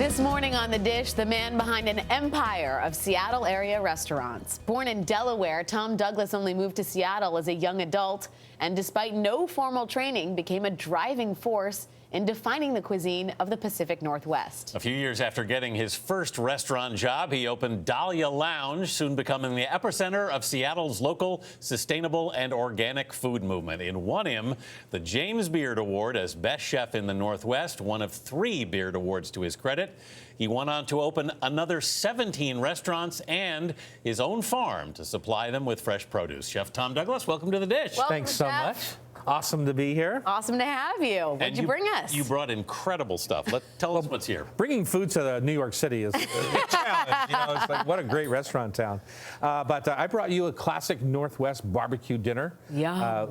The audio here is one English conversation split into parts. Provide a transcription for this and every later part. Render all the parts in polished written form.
This morning on The Dish, the man behind an empire of Seattle area restaurants. Born in Delaware, Tom Douglas only moved to Seattle as a young adult, and despite no formal training, became a driving force in defining the cuisine of the Pacific Northwest. A few years after getting his first restaurant job, he opened Dahlia Lounge, soon becoming the epicenter of Seattle's local, sustainable, and organic food movement. It won him the James Beard Award as Best Chef in the Northwest, one of 3 Beard Awards to his credit. He went on to open another 17 restaurants and his own farm to supply them with fresh produce. Chef Tom Douglas, welcome to The Dish. Welcome, Thanks so Chef. much. Awesome to be here. Awesome to have you. What'd you bring us? You brought incredible stuff. Tell us what's here. Bringing food to New York City is a challenge. It's like, what a great restaurant town. But I brought you a classic Northwest barbecue dinner. Yeah.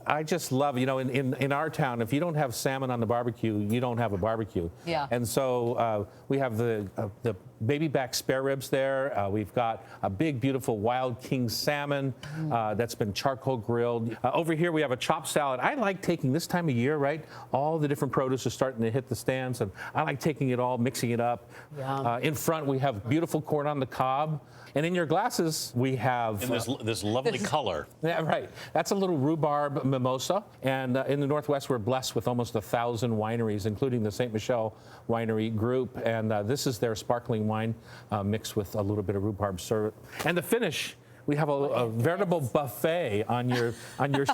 I just love, in our town, if you don't have salmon on the barbecue, you don't have a barbecue. Yeah. And so we have the baby back spare ribs there. We've got a big, beautiful wild king salmon that's been charcoal grilled. Over here, we have a chopped salad. I like taking this time of year, right? All the different produce are starting to hit the stands, and I like taking it all, mixing it up. In front, we have beautiful corn on the cob. And in your glasses, we have... In this lovely color. Yeah, right. That's a little rhubarb mimosa. And in the Northwest, we're blessed with almost 1,000 wineries, including the St. Michel Winery Group. And this is their sparkling wine mixed with a little bit of rhubarb syrup. And the finish, we have a veritable buffet on your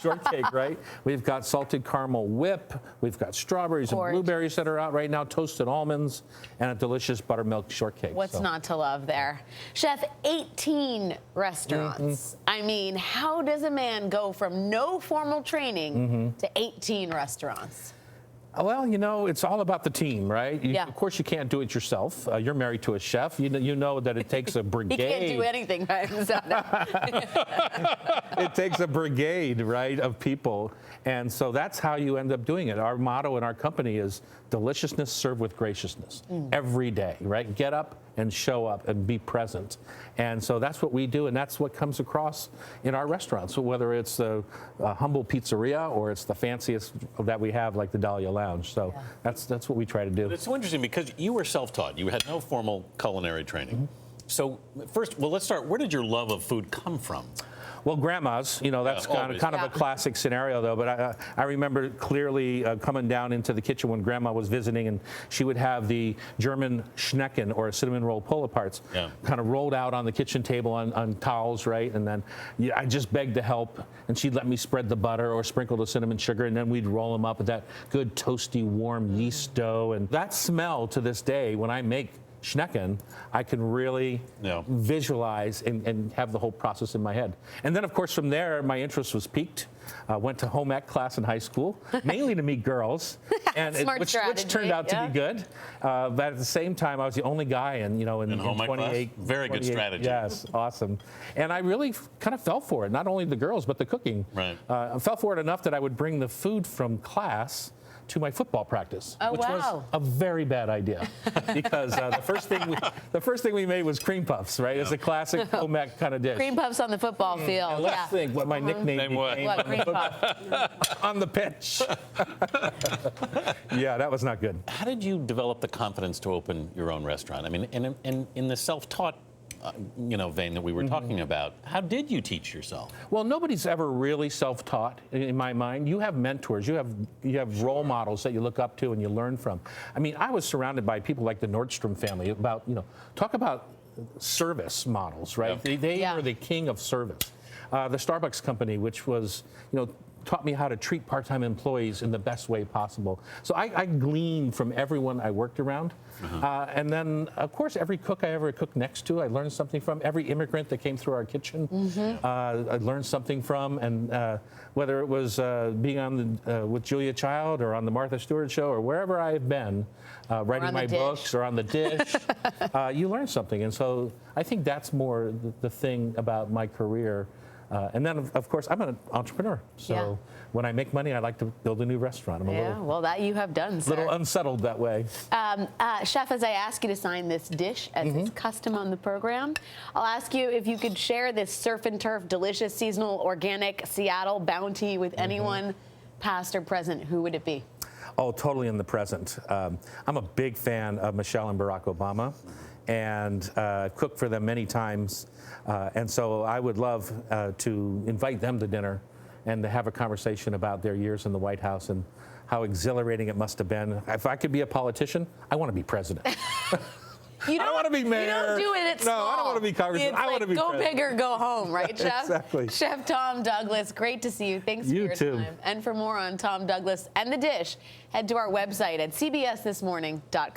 shortcake, right? We've got salted caramel whip, we've got strawberries and blueberries that are out right now, toasted almonds, and a delicious buttermilk shortcake. What's not to love there? Chef, 18 restaurants. I mean, how does a man go from no formal training to 18 restaurants? Well, it's all about the team, right? Of course, you can't do it yourself. You're married to a chef. You know that it takes a brigade. He can't do anything by himself. It takes a brigade, right, of people. And so that's how you end up doing it. Our motto in our company is deliciousness served with graciousness every day, right? Get up and show up and be present. And so that's what we do, and that's what comes across in our restaurants. So whether it's a humble pizzeria or it's the fanciest that we have, like the Dahlia Lounge. So that's what we try to do. It's so interesting because you were self-taught. You had no formal culinary training. So first, let's start. Where did your love of food come from? Well, grandma's, that's kind of a classic scenario, though. But I remember clearly coming down into the kitchen when Grandma was visiting, and she would have the German Schnecken, or cinnamon roll pull-aparts, kind of rolled out on the kitchen table on towels, right? And then I just begged to help, and she'd let me spread the butter or sprinkle the cinnamon sugar, and then we'd roll them up with that good toasty, warm yeast dough. And that smell to this day, when I make Schnecken, I can really visualize and have the whole process in my head. And then, of course, from there, my interest was piqued. Went to home ec class in high school, mainly to meet girls, and which turned out to be good. But at the same time, I was the only guy in home ec 28. Class? Very good strategy. Yes, awesome. And I really kind of fell for it. Not only the girls, but the cooking. Right. I fell for it enough that I would bring the food from class to my football practice, which was a very bad idea, because the first thing we made was cream puffs, right? It's a classic home ec kind of dish. Cream puffs on the football field. And let's think what my nickname became on the pitch. Yeah, that was not good. How did you develop the confidence to open your own restaurant? I mean, in the self-taught vein that we were talking about, how did you teach yourself? Well, nobody's ever really self-taught in my mind. You have mentors, you have role models that you look up to and you learn from. I mean, I was surrounded by people like the Nordstrom family. Talk about service models, right? They were the king of service. The Starbucks company, which was, taught me how to treat part-time employees in the best way possible. So I gleaned from everyone I worked around. And then, of course, every cook I ever cooked next to, I learned something from. Every immigrant that came through our kitchen, I learned something from. And whether it was being on with Julia Child or on the Martha Stewart Show or wherever I've been, writing my books or on the dish, you learn something. And so I think that's more the thing about my career. And then, of course, I'm an entrepreneur. So when I make money, I like to build a new restaurant. I'm a well, that you have done, sir. little unsettled that way. Chef, as I ask you to sign this dish, as is custom on the program, I'll ask you if you could share this surf and turf, delicious, seasonal, organic Seattle bounty with anyone, past or present. Who would it be? Oh, totally in the present. I'm a big fan of Michelle and Barack Obama, and cooked for them many times. And so I would love to invite them to dinner and to have a conversation about their years in the White House and how exhilarating it must have been. If I could be a politician, I want to be president. You I don't want to be mayor. You don't do it at small. No, I don't want to be congressman. I want to be go president. big or go home, right, Chef? Exactly. Chef Tom Douglas, great to see you. Thanks for You your too. time. And for more on Tom Douglas and the dish, head to our website at cbsthismorning.com.